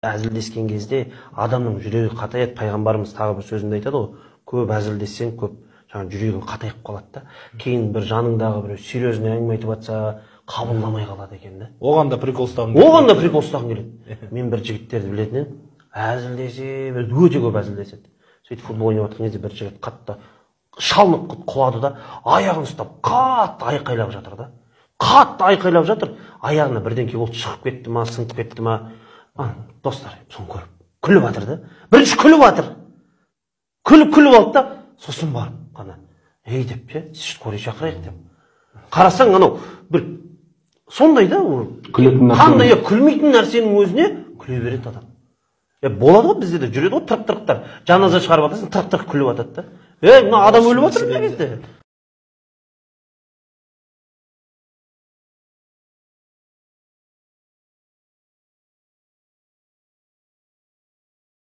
әзілдескен кезде адамның жүрегі қатаяды. Пайғамбарымыз тағы бір сөзінде айтады ғой, көп әзілдессең көп жаңа жүрегің қатайып қалады да. Кейін бір жаныңдағы біреу серьезный әңгіме айтып жатса, қабылдамай қалады екен да. Оған да прикол ұстағың келеді. Оған да прикол ұстағың келеді. Мен бір жігіттерді білетін едім, әзілдесе, өте көп әзілдеседі. Сөйтіп футбол ойнап жатқан кезде бір жігіт қатты шалынып құлады да, аяғын ұстап қатты айқайлап жатыр да. Қатты айқайлап жатыр, аяғына бірдеңке болып шығып кетті ма, сынып кетті ма. Достар, соны көріп, күліп жатыр да. Бірінші күліп жатыр. Күліп алды да, сосын барып қана, ей деп, скорый шақырайық деп. Қарасаң, анау бір сондай да, қандай күлмейтін нәрсенің өзіне күле береді адам. Болады ғой, бізде де жүреді ғой тырық-тырықтар. Жаназа шығарып жатасың, тырық-тырық күліп жатады да. Мына адам өліп жатыр мына кезде.